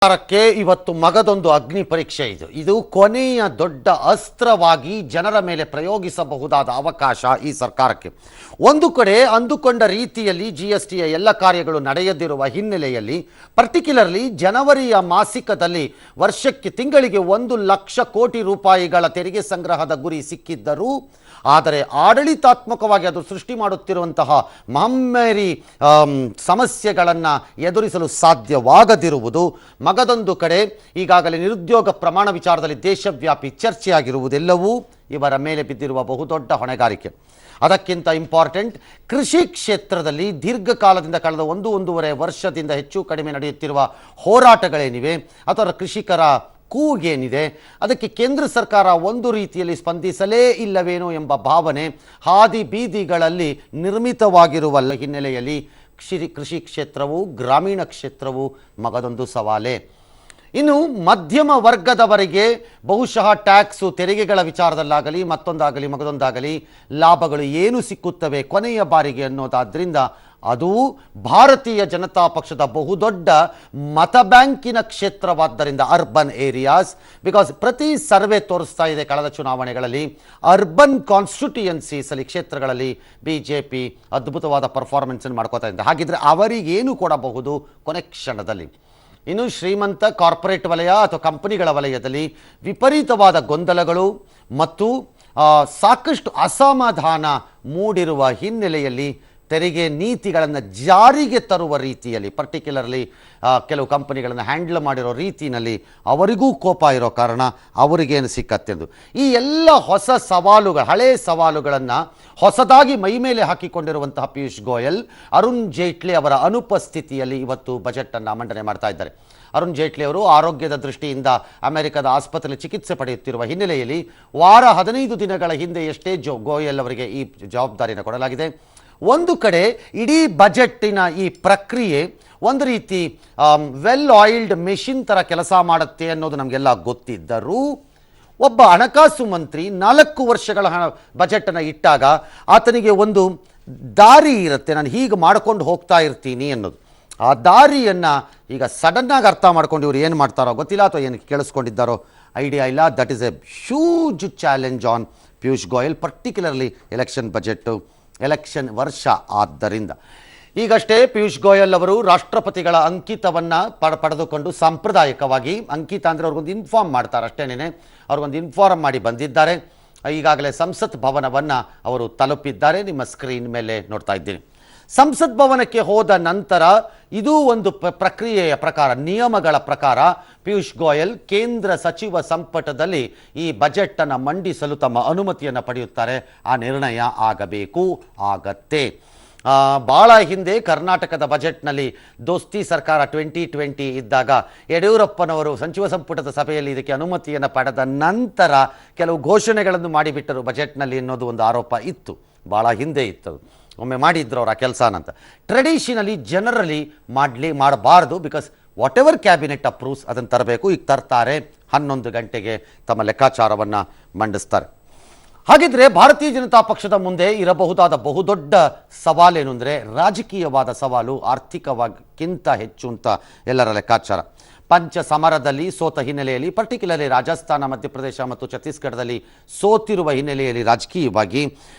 ಸರ್ಕಾರಕ್ಕೆ ಇವತ್ತು ಮಗದೊಂದು ಅಗ್ನಿ ಪರೀಕ್ಷೆ ಇದು ಕೊನೆಯ ದೊಡ್ಡ ಅಸ್ತ್ರವಾಗಿ ಜನರ ಮೇಲೆ ಪ್ರಯೋಗಿಸಬಹುದಾದ ಅವಕಾಶ ಈ ಸರ್ಕಾರಕ್ಕೆ. ಒಂದು ಕಡೆ ಅಂದುಕೊಂಡ ರೀತಿಯಲ್ಲಿ ಜಿಎಸ್ಟಿಯ ಎಲ್ಲ ಕಾರ್ಯಗಳು ನಡೆಯದಿರುವ ಹಿನ್ನೆಲೆಯಲ್ಲಿ ಪರ್ಟಿಕ್ಯುಲರ್ಲಿ ಜನವರಿಯ ಮಾಸಿಕದಲ್ಲಿ ವರ್ಷಕ್ಕೆ ತಿಂಗಳಿಗೆ 1,00,000 ಕೋಟಿ ರೂಪಾಯಿಗಳ ತೆರಿಗೆ ಸಂಗ್ರಹದ ಗುರಿ ಸಿಕ್ಕಿದ್ದರೂ ಆದರೆ ಆಡಳಿತಾತ್ಮಕವಾಗಿ ಅದು ಸೃಷ್ಟಿ ಮಾಡುತ್ತಿರುವಂತಹ ಮಹಮ್ಮೇರಿ ಸಮಸ್ಯೆಗಳನ್ನು ಎದುರಿಸಲು ಸಾಧ್ಯವಾಗದಿರುವುದು ಮಗದೊಂದು ಕಡೆ. ಈಗಾಗಲೇ ನಿರುದ್ಯೋಗ ಪ್ರಮಾಣ ವಿಚಾರದಲ್ಲಿ ದೇಶವ್ಯಾಪಿ ಚರ್ಚೆಯಾಗಿರುವುದೆಲ್ಲವೂ ಇವರ ಮೇಲೆ ಬಿದ್ದಿರುವ ಬಹುದೊಡ್ಡ ಹೊಣೆಗಾರಿಕೆ. ಅದಕ್ಕಿಂತ ಇಂಪಾರ್ಟೆಂಟ್, ಕೃಷಿ ಕ್ಷೇತ್ರದಲ್ಲಿ ದೀರ್ಘಕಾಲದಿಂದ ಕಳೆದ 1-1.5 ವರ್ಷದಿಂದ ಹೆಚ್ಚು ಕಡಿಮೆ ನಡೆಯುತ್ತಿರುವ ಹೋರಾಟಗಳೇನಿವೆ ಅಥವಾ ಕೃಷಿಕರ ಕೂಗೇನಿದೆ ಅದಕ್ಕೆ ಕೇಂದ್ರ ಸರ್ಕಾರ ಒಂದು ರೀತಿಯಲ್ಲಿ ಸ್ಪಂದಿಸಲೇ ಇಲ್ಲವೇನೋ ಎಂಬ ಭಾವನೆ ಹಾದಿ ಬೀದಿಗಳಲ್ಲಿ ನಿರ್ಮಿತವಾಗಿರುವ ಹಿನ್ನೆಲೆಯಲ್ಲಿ ಕೃಷಿ ಕ್ಷೇತ್ರವು ಗ್ರಾಮೀಣ ಕ್ಷೇತ್ರವು ಮಗದೊಂದು ಸವಾಲೇ. ಇನ್ನು ಮಧ್ಯಮ ವರ್ಗದವರಿಗೆ ಬಹುಶಃ ಟ್ಯಾಕ್ಸು ತೆರಿಗೆಗಳ ವಿಚಾರದಲ್ಲಾಗಲಿ ಮತ್ತೊಂದಾಗಲಿ ಮಗದೊಂದಾಗಲಿ ಲಾಭಗಳು ಏನು ಸಿಕ್ಕುತ್ತವೆ ಕೊನೆಯ ಬಾರಿಗೆ ಅನ್ನೋದಾದ್ರಿಂದ ಅದು ಭಾರತೀಯ ಜನತಾ ಪಕ್ಷದ ಬಹುದೊಡ್ಡ ಮತ ಬ್ಯಾಂಕಿನ ಕ್ಷೇತ್ರವಾದ್ದರಿಂದ ಅರ್ಬನ್ ಏರಿಯಾಸ್. ಬಿಕಾಸ್ ಪ್ರತಿ ಸರ್ವೆ ತೋರಿಸ್ತಾ ಇದೆ ಕಳೆದ ಚುನಾವಣೆಗಳಲ್ಲಿ ಅರ್ಬನ್ ಕಾನ್ಸ್ಟಿಟ್ಯೂಯನ್ಸೀಸಲ್ಲಿ ಕ್ಷೇತ್ರಗಳಲ್ಲಿ BJP ಅದ್ಭುತವಾದ ಪರ್ಫಾರ್ಮೆನ್ಸನ್ನು ಮಾಡ್ಕೋತಾ ಇದ್ದ. ಹಾಗಿದ್ರೆ ಅವರಿಗೇನು ಕೊಡಬಹುದು ಕೊನೆ ಕ್ಷಣದಲ್ಲಿ? ಇನ್ನು ಶ್ರೀಮಂತ ಕಾರ್ಪೊರೇಟ್ ವಲಯ ಅಥವಾ ಕಂಪನಿಗಳ ವಲಯದಲ್ಲಿ ವಿಪರೀತವಾದ ಗೊಂದಲಗಳು ಮತ್ತು ಸಾಕಷ್ಟು ಅಸಮಾಧಾನ ಮೂಡಿರುವ ಹಿನ್ನೆಲೆಯಲ್ಲಿ ತೆರಿಗೆ ನೀತಿಗಳನ್ನು ಜಾರಿಗೆ ತರುವ ರೀತಿಯಲ್ಲಿ ಪರ್ಟಿಕ್ಯುಲರ್ಲಿ ಕೆಲವು ಕಂಪನಿಗಳನ್ನು ಹ್ಯಾಂಡಲ್ ಮಾಡಿರೋ ರೀತಿಯಲ್ಲಿ ಅವರಿಗೂ ಕೋಪ ಇರೋ ಕಾರಣ ಅವರಿಗೇನು ಸಿಕ್ಕತ್ತೆಂದು ಈ ಎಲ್ಲ ಹೊಸ ಸವಾಲುಗಳು ಹಳೆಯ ಸವಾಲುಗಳನ್ನು ಹೊಸದಾಗಿ ಮೈಮೇಲೆ ಹಾಕಿಕೊಂಡಿರುವಂತಹ ಪಿಯೂಷ್ ಗೋಯಲ್ ಅರುಣ್ ಜೇಟ್ಲಿ ಅವರ ಅನುಪಸ್ಥಿತಿಯಲ್ಲಿ ಇವತ್ತು ಬಜೆಟನ್ನು ಮಂಡನೆ ಮಾಡ್ತಾ ಇದ್ದಾರೆ. ಅರುಣ್ ಜೇಟ್ಲಿ ಅವರು ಆರೋಗ್ಯದ ದೃಷ್ಟಿಯಿಂದ ಅಮೆರಿಕದ ಆಸ್ಪತ್ರೆಯಲ್ಲಿ ಚಿಕಿತ್ಸೆ ಪಡೆಯುತ್ತಿರುವ ಹಿನ್ನೆಲೆಯಲ್ಲಿ 15 ದಿನಗಳ ಹಿಂದೆಯಷ್ಟೇ ಗೋಯಲ್ ಅವರಿಗೆ ಈ ಜವಾಬ್ದಾರಿಯನ್ನು ಕೊಡಲಾಗಿದೆ. ಒಂದು ಕಡೆ ಇಡೀ ಬಜೆಟ್ಟಿನ ಈ ಪ್ರಕ್ರಿಯೆ ಒಂದು ರೀತಿ ವೆಲ್ ಆಯಿಲ್ಡ್ ಮೆಷಿನ್ ಥರ ಕೆಲಸ ಮಾಡುತ್ತೆ ಅನ್ನೋದು ನಮಗೆಲ್ಲ ಗೊತ್ತಿದ್ದರೂ ಒಬ್ಬ ಹಣಕಾಸು ಮಂತ್ರಿ 4 ವರ್ಷಗಳ ಬಜೆಟನ್ನು ಇಟ್ಟಾಗ ಆತನಿಗೆ ಒಂದು ದಾರಿ ಇರುತ್ತೆ, ನಾನು ಹೀಗೆ ಮಾಡ್ಕೊಂಡು ಹೋಗ್ತಾ ಇರ್ತೀನಿ ಅನ್ನೋದು. ಆ ದಾರಿಯನ್ನು ಈಗ ಸಡನ್ನಾಗಿ ಅರ್ಥ ಮಾಡ್ಕೊಂಡು ಇವರು ಏನು ಮಾಡ್ತಾರೋ ಗೊತ್ತಿಲ್ಲ ಅಥವಾ ಏನು ಕೇಳಿಸ್ಕೊಂಡಿದ್ದಾರೋ ಐಡಿಯಾ ಇಲ್ಲ. That is A huge challenge on Piyush Goyal, particularly election ವರ್ಷ ಆದ್ದರಿಂದ. ಈಗಷ್ಟೇ ಪಿಯೂಷ್ ಗೋಯಲ್ ಅವರು ರಾಷ್ಟ್ರಪತಿಗಳ ಅಂಕಿತವನ್ನು ಪಡೆದುಕೊಂಡು ಸಾಂಪ್ರದಾಯಿಕವಾಗಿ ಅಂಕಿತ ಅಂದರೆ ಅವ್ರಿಗೊಂದು ಇನ್ಫಾರ್ಮ್ ಮಾಡ್ತಾರೆ ಅಷ್ಟೇನೆ, ಅವ್ರಿಗೊಂದು ಇನ್ಫಾರ್ಮ್ ಮಾಡಿ ಬಂದಿದ್ದಾರೆ. ಈಗಾಗಲೇ ಸಂಸತ್ ಭವನವನ್ನು ಅವರು ತಲುಪಿದ್ದಾರೆ. ನಿಮ್ಮ ಸ್ಕ್ರೀನ್ ಮೇಲೆ ನೋಡ್ತಾ ಇದ್ದೀನಿ. ಸಂಸತ್ ಭವನಕ್ಕೆ ಹೋದ ನಂತರ ಇದು ಒಂದು ಪ್ರಕ್ರಿಯೆಯ ಪ್ರಕಾರ, ನಿಯಮಗಳ ಪ್ರಕಾರ ಪಿಯೂಷ್ ಗೋಯಲ್ ಕೇಂದ್ರ ಸಚಿವ ಸಂಪುಟದಲ್ಲಿ ಈ ಬಜೆಟನ್ನು ಮಂಡಿಸಲು ತಮ್ಮ ಅನುಮತಿಯನ್ನು ಪಡೆಯುತ್ತಾರೆ. ಆ ನಿರ್ಣಯ ಆಗತ್ತೆ. ಭಾಳ ಹಿಂದೆ ಕರ್ನಾಟಕದ ಬಜೆಟ್ನಲ್ಲಿ ದೋಸ್ತಿ ಸರ್ಕಾರ 2020 ಇದ್ದಾಗ ಯಡಿಯೂರಪ್ಪನವರು ಸಚಿವ ಸಂಪುಟದ ಸಭೆಯಲ್ಲಿ ಇದಕ್ಕೆ ಅನುಮತಿಯನ್ನು ಪಡೆದ ನಂತರ ಕೆಲವು ಘೋಷಣೆಗಳನ್ನು ಮಾಡಿಬಿಟ್ಟರು ಬಜೆಟ್ನಲ್ಲಿ ಅನ್ನೋದು ಒಂದು ಆರೋಪ ಇತ್ತು. ಭಾಳ ಹಿಂದೆ ಇತ್ತು, ಒಮ್ಮೆ ಮಾಡಿದ್ರು ಅವರ ಕೆಲಸನಂತ. ಟ್ರೆಡಿಷನಲಿ ಜನರಲಿ ಮಾಡಬಾರ್ದು, because what ever cabinet approves ಅದನ್ನು ತರಬೇಕು. ಈಗ ತರ್ತಾರೆ, 11 ಗಂಟೆಗೆ ತಮ್ಮ ಲೆಕ್ಕಾಚಾರವನ್ನು ಮಂಡಿಸ್ತಾರೆ. ಹಾಗಿದ್ರೆ ಭಾರತೀಯ ಜನತಾ ಪಕ್ಷದ ಮುಂದೆ ಇರಬಹುದಾದ ಬಹುದೊಡ್ಡ ಸವಾಲೇನು ಅಂದರೆ ರಾಜಕೀಯವಾದ ಸವಾಲು, ಆರ್ಥಿಕವಾಗಿಂತ ಹೆಚ್ಚು ಅಂತ ಎಲ್ಲರ ಲೆಕ್ಕಾಚಾರ. ಪಂಚ ಸಮರದಲ್ಲಿ ಸೋತ ಹಿನ್ನೆಲೆಯಲ್ಲಿ ಪರ್ಟಿಕ್ಯುಲರ್ಲಿ ರಾಜಸ್ಥಾನ, ಮಧ್ಯಪ್ರದೇಶ ಮತ್ತು ಛತ್ತೀಸ್ಗಢದಲ್ಲಿ ಸೋತಿರುವ ಹಿನ್ನೆಲೆಯಲ್ಲಿ ರಾಜಕೀಯವಾಗಿ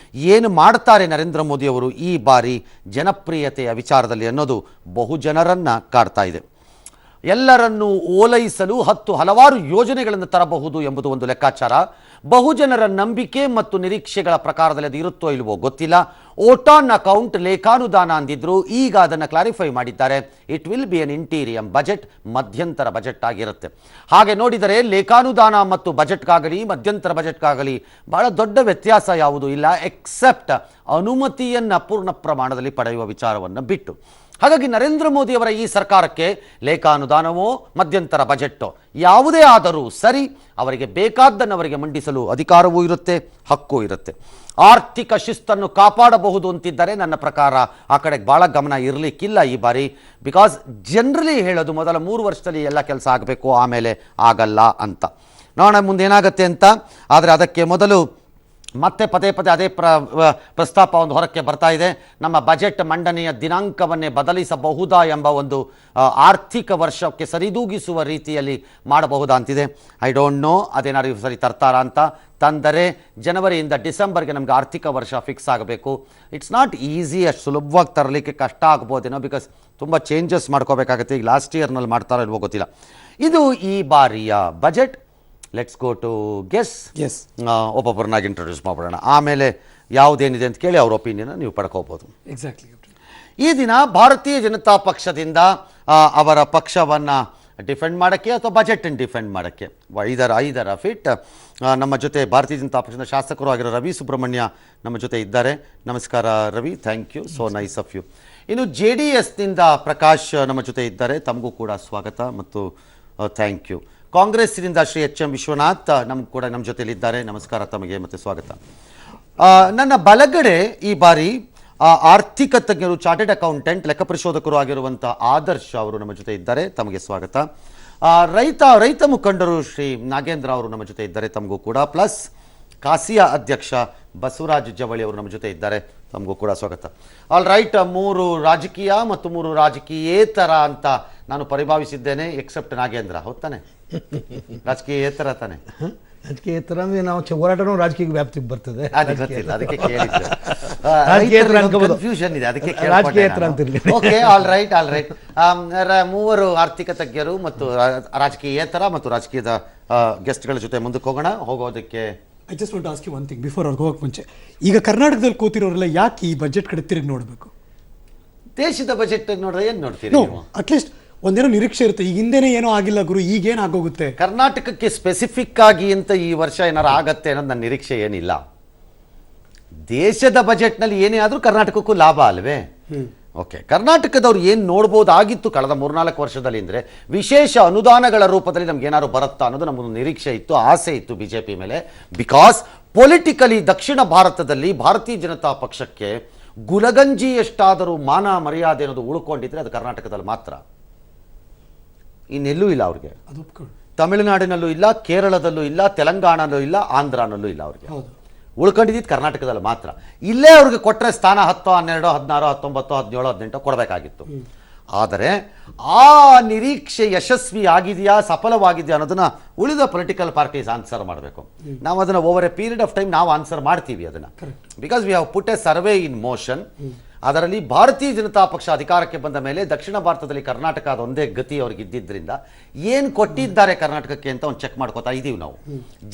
ಏನು ಮಾಡ್ತಾರೆ ನರೇಂದ್ರ ಮೋದಿಯವರು ಈ ಬಾರಿ ಜನಪ್ರಿಯತೆಯ ವಿಚಾರದಲ್ಲಿ ಅನ್ನೋದು ಬಹುಜನರನ್ನು ಕಾಡ್ತಾ ಇದೆ. ಎಲ್ಲರನ್ನೂ ಓಲೈಸಲು ಹಲವಾರು ಯೋಜನೆಗಳನ್ನು ತರಬಹುದು ಎಂಬುದು ಒಂದು ಲೆಕ್ಕಾಚಾರ. ಬಹುಜನರ ನಂಬಿಕೆ ಮತ್ತು ನಿರೀಕ್ಷೆಗಳ ಪ್ರಕಾರದಲ್ಲಿ ಅದು ಇರುತ್ತೋ ಇಲ್ವೋ ಗೊತ್ತಿಲ್ಲ. ಓಟ್ ಆನ್ ಅಕೌಂಟ್ ಲೇಖಾನುದಾನ ಅಂದಿದ್ರು, ಈಗ ಅದನ್ನು ಕ್ಲಾರಿಫೈ ಮಾಡಿದ್ದಾರೆ. It will be an interim budget, ಮಧ್ಯಂತರ ಬಜೆಟ್ ಆಗಿರುತ್ತೆ. ಹಾಗೆ ನೋಡಿದರೆ ಲೇಖಾನುದಾನ ಮತ್ತು ಬಜೆಟ್ಗಾಗಲಿ ಮಧ್ಯಂತರ ಬಜೆಟ್ಗಾಗಲಿ ಬಹಳ ದೊಡ್ಡ ವ್ಯತ್ಯಾಸ ಯಾವುದೂ ಇಲ್ಲ, ಎಕ್ಸೆಪ್ಟ್ ಅನುಮತಿಯನ್ನು ಪೂರ್ಣ ಪ್ರಮಾಣದಲ್ಲಿ ಪಡೆಯುವ ವಿಚಾರವನ್ನು ಬಿಟ್ಟು. ಹಾಗಾಗಿ ನರೇಂದ್ರ ಮೋದಿಯವರ ಈ ಸರ್ಕಾರಕ್ಕೆ ಲೇಖಾನುದಾನವೋ ಮಧ್ಯಂತರ ಬಜೆಟ್ಟೋ ಯಾವುದೇ ಆದರೂ ಸರಿ, ಅವರಿಗೆ ಬೇಕಾದ್ದನ್ನು ಅವರಿಗೆ ಮಂಡಿಸಲು ಅಧಿಕಾರವೂ ಇರುತ್ತೆ, ಹಕ್ಕು ಇರುತ್ತೆ. ಆರ್ಥಿಕ ಶಿಸ್ತನ್ನು ಕಾಪಾಡಬಹುದು ಅಂತಿದ್ದರೆ ನನ್ನ ಪ್ರಕಾರ ಆ ಕಡೆಗೆ ಭಾಳ ಗಮನ ಇರಲಿಕ್ಕಿಲ್ಲ ಈ ಬಾರಿ. ಬಿಕಾಸ್ ಜನರಲಿ ಹೇಳೋದು ಮೊದಲ 3 ವರ್ಷದಲ್ಲಿ ಎಲ್ಲ ಕೆಲಸ ಆಗಬೇಕು, ಆಮೇಲೆ ಆಗಲ್ಲ ಅಂತ. ನೋಡೋಣ ಮುಂದೇನಾಗತ್ತೆ ಅಂತ. ಆದರೆ ಅದಕ್ಕೆ ಮೊದಲು ಮತ್ತೆ ಪದೇ ಪದೇ ಅದೇ ಪ್ರಸ್ತಾಪ ಒಂದು ಹೊರಕ್ಕೆ ಬರ್ತಾ ಇದೆ. ನಮ್ಮ ಬಜೆಟ್ ಮಂಡನೆಯ ದಿನಾಂಕವನ್ನೇ ಬದಲಿಸಬಹುದಾ ಎಂಬ ಒಂದು ಆರ್ಥಿಕ ವರ್ಷಕ್ಕೆ ಸರಿದೂಗಿಸುವ ರೀತಿಯಲ್ಲಿ ಮಾಡಬಹುದಾ ಅಂತಿದೆ. ಐ ಡೋಂಟ್ ನೋ ಅದೇನಾದ್ರು ಸರಿ ತರ್ತಾರಾ ಅಂತ. ತಂದರೆ ಜನವರಿಯಿಂದ ಡಿಸೆಂಬರ್ಗೆ ನಮಗೆ ಆರ್ಥಿಕ ವರ್ಷ ಫಿಕ್ಸ್ ಆಗಬೇಕು. ಇಟ್ಸ್ ನಾಟ್ ಈಸಿ, ಅಷ್ಟು ಸುಲಭವಾಗಿ ತರಲಿಕ್ಕೆ ಕಷ್ಟ ಆಗ್ಬೋದೇನೋ, ಬಿಕಾಸ್ ತುಂಬ ಚೇಂಜಸ್ ಮಾಡ್ಕೋಬೇಕಾಗುತ್ತೆ. ಈಗ ಲಾಸ್ಟ್ ಇಯರ್ನಲ್ಲಿ ಮಾಡ್ತಾರೋ ಇಲ್ವೋ ಗೊತ್ತಿಲ್ಲ. ಇದು ಈ ಬಾರಿಯ budget. Let's go to guess. ಒಬ್ಬೊಬ್ಬರನ್ನಾಗಿ ಇಂಟ್ರೊಡ್ಯೂಸ್ ಮಾಡೋಣ, ಆಮೇಲೆ ಯಾವುದೇನಿದೆ ಅಂತ ಕೇಳಿ ಅವ್ರ ಒಪಿನಿಯನ್ ನೀವು ಪಡ್ಕೋಬೋದು. ಎಕ್ಸಾಕ್ಟ್ಲಿ. ಈ ದಿನ ಭಾರತೀಯ ಜನತಾ ಪಕ್ಷದಿಂದ ಅವರ ಪಕ್ಷವನ್ನು ಡಿಫೆಂಡ್ ಮಾಡೋಕ್ಕೆ ಅಥವಾ ಬಜೆಟನ್ನು ಡಿಫೆಂಡ್ ಮಾಡೋಕ್ಕೆ ಐದರ ಫಿಟ್ ನಮ್ಮ ಜೊತೆ ಭಾರತೀಯ ಜನತಾ ಪಕ್ಷದ ಶಾಸಕರು ಆಗಿರೋ ರವಿ ಸುಬ್ರಹ್ಮಣ್ಯ ನಮ್ಮ ಜೊತೆ ಇದ್ದಾರೆ. ನಮಸ್ಕಾರ Ravi, thank you, so nice of you. ಇನ್ನು JDSನಿಂದ ಪ್ರಕಾಶ್ ನಮ್ಮ ಜೊತೆ ಇದ್ದಾರೆ, ತಮಗೂ ಕೂಡ ಸ್ವಾಗತ ಮತ್ತು ಥ್ಯಾಂಕ್ ಯು. ಕಾಂಗ್ರೆಸ್ನಿಂದ ಶ್ರೀ HM ವಿಶ್ವನಾಥ್ ನಮ್ಮ ಜೊತೆಲಿದ್ದಾರೆ, ನಮಸ್ಕಾರ ತಮಗೆ ಮತ್ತು ಸ್ವಾಗತ. ನನ್ನ ಬಲಗಡೆ ಈ ಬಾರಿ ಆರ್ಥಿಕ ತಜ್ಞರು, ಚಾರ್ಟೆಡ್ ಅಕೌಂಟೆಂಟ್, ಲೆಕ್ಕ ಪರಿಶೋಧಕರು ಆಗಿರುವಂಥ ಆದರ್ಶ್ ಅವರು ನಮ್ಮ ಜೊತೆ ಇದ್ದಾರೆ, ತಮಗೆ ಸ್ವಾಗತ. ರೈತ ಮುಖಂಡರು ಶ್ರೀ ನಾಗೇಂದ್ರ ಅವರು ನಮ್ಮ ಜೊತೆ ಇದ್ದಾರೆ, ತಮಗೂ ಕೂಡ. ಪ್ಲಸ್ ಕಾಸಿಯಾ ಅಧ್ಯಕ್ಷ ಬಸವರಾಜ್ ಜವಳಿ ಅವರು ನಮ್ಮ ಜೊತೆ ಇದ್ದಾರೆ, ತಮಗೂ ಕೂಡ ಸ್ವಾಗತ. ಆಲ್ ರೈಟ್, 3 ರಾಜಕೀಯ ಮತ್ತು 3 ರಾಜಕೀಯೇತರ ಅಂತ ನಾನು ಪರಿಭಾವಿಸಿದ್ದೇನೆ, ಎಕ್ಸೆಪ್ಟ್ ನಾಗೇಂದ್ರ. ಹೌದಾನೆ? ರಾಜಕೀಯೇತರ ತಾನೆ? ರಾಜಕೀಯೇತರ ಅಂದ್ರೆ ನಾವು ಹೋರಾಟನೂ ರಾಜಕೀಯ ವ್ಯಾಪ್ತಿಗೆ ಬರ್ತದೆ. ಅದಕ್ಕೆ ಕೇಳಿದ್ದೆ, ಕನ್ಫ್ಯೂಷನ್ ಇದೆ, ಅದಕ್ಕೆ ರಾಜಕೀಯೇತರ ಅಂತಿರ್ಲಿ. Okay, all right. 3 ಆರ್ಥಿಕ ತಜ್ಞರು ಮತ್ತು ರಾಜಕೀಯೇತರ ಮತ್ತು ರಾಜಕೀಯದ ಗೆಸ್ಟ್ಗಳ ಜೊತೆ ಮುಂದಕ್ಕೆ ಹೋಗೋದಕ್ಕೆ I just want to ask you one thing before ಅವ್ರಿಗೆ ಹೋಗಕ್ಕೆ ಮುಂಚೆ. ಈಗ ಕರ್ನಾಟಕದಲ್ಲಿ ಕೂತಿರೋರೆಲ್ಲ ಯಾಕೆ ಈ ಬಜೆಟ್ ಕಡೆ ತಿರುಗಿ ನೋಡಬೇಕು? ದೇಶದ ಬಜೆಟ್ ನೋಡಿದ್ರೆ ಏನು ನೋಡ್ತೀರಿ? ಅಟ್ಲೀಸ್ಟ್ ಒಂದೇನೋ ನಿರೀಕ್ಷೆ ಇರುತ್ತೆ, ಈಗ ಹಿಂದೆನೇ ಏನೋ ಆಗಿಲ್ಲ ಗುರು, ಈಗೇನು ಆಗೋಗುತ್ತೆ? ಕರ್ನಾಟಕಕ್ಕೆ ಸ್ಪೆಸಿಫಿಕ್ ಆಗಿ ಅಂತ ಈ ವರ್ಷ ಏನಾರು ಆಗತ್ತೆ ಅನ್ನೋದು ನನ್ನ ನಿರೀಕ್ಷೆ ಏನಿಲ್ಲ. ದೇಶದ ಬಜೆಟ್ನಲ್ಲಿ ಏನೇ ಆದರೂ ಕರ್ನಾಟಕಕ್ಕೂ ಲಾಭ ಅಲ್ವೇ? ಓಕೆ, ಕರ್ನಾಟಕದವ್ರು ಏನು ನೋಡ್ಬೋದಾಗಿತ್ತು ಕಳೆದ 3-4 ವರ್ಷದಲ್ಲಿ ಅಂದರೆ ವಿಶೇಷ ಅನುದಾನಗಳ ರೂಪದಲ್ಲಿ ನಮ್ಗೆ ಏನಾದ್ರು ಬರುತ್ತಾ ಅನ್ನೋದು ನಮ್ಮೊಂದು ನಿರೀಕ್ಷೆ ಇತ್ತು, ಆಸೆ ಇತ್ತು BJP ಮೇಲೆ. ಬಿಕಾಸ್ ಪೊಲಿಟಿಕಲಿ ದಕ್ಷಿಣ ಭಾರತದಲ್ಲಿ ಭಾರತೀಯ ಜನತಾ ಪಕ್ಷಕ್ಕೆ ಗುಲಗಂಜಿ ಎಷ್ಟಾದರೂ ಮಾನ ಮರ್ಯಾದೆ ಅನ್ನೋದು ಉಳ್ಕೊಂಡಿದ್ರೆ ಅದು ಕರ್ನಾಟಕದಲ್ಲಿ ಮಾತ್ರ, ಇನ್ನೆಲ್ಲೂ ಇಲ್ಲ ಅವ್ರಿಗೆ. ತಮಿಳುನಾಡಿನಲ್ಲೂ ಇಲ್ಲ, ಕೇರಳದಲ್ಲೂ ಇಲ್ಲ, ತೆಲಂಗಾಣದಲ್ಲೂ ಇಲ್ಲ, ಆಂಧ್ರನಲ್ಲೂ ಇಲ್ಲ. ಅವ್ರಿಗೆ ಉಳ್ಕೊಂಡಿದ್ದು ಕರ್ನಾಟಕದಲ್ಲಿ ಮಾತ್ರ. ಇಲ್ಲೇ ಅವ್ರಿಗೆ ಕೊಟ್ಟರೆ ಸ್ಥಾನ 10, 12, 16, 19, 17, 18 ಕೊಡಬೇಕಾಗಿತ್ತು. ಆದರೆ ಆ ನಿರೀಕ್ಷೆ ಯಶಸ್ವಿ ಆಗಿದೆಯಾ, ಸಫಲವಾಗಿದೆಯಾ ಅನ್ನೋದನ್ನ ಉಳಿದ ಪೊಲಿಟಿಕಲ್ ಪಾರ್ಟೀಸ್ ಆನ್ಸರ್ ಮಾಡಬೇಕು. ನಾವು ಅದನ್ನು over a period of time ನಾವು ಆನ್ಸರ್ ಮಾಡ್ತೀವಿ ಅದನ್ನು, because we have put a survey in motion. ಅದರಲ್ಲಿ ಭಾರತೀಯ ಜನತಾ ಪಕ್ಷ ಅಧಿಕಾರಕ್ಕೆ ಬಂದ ಮೇಲೆ ದಕ್ಷಿಣ ಭಾರತದಲ್ಲಿ ಕರ್ನಾಟಕ ಅದೊಂದೇ ಗತಿ ಅವ್ರಿಗೆ ಇದ್ದಿದ್ದರಿಂದ ಏನು ಕೊಟ್ಟಿದ್ದಾರೆ ಕರ್ನಾಟಕಕ್ಕೆ ಅಂತ ಒಂದು ಚೆಕ್ ಮಾಡ್ಕೋತಾ ಇದೀವಿ ನಾವು.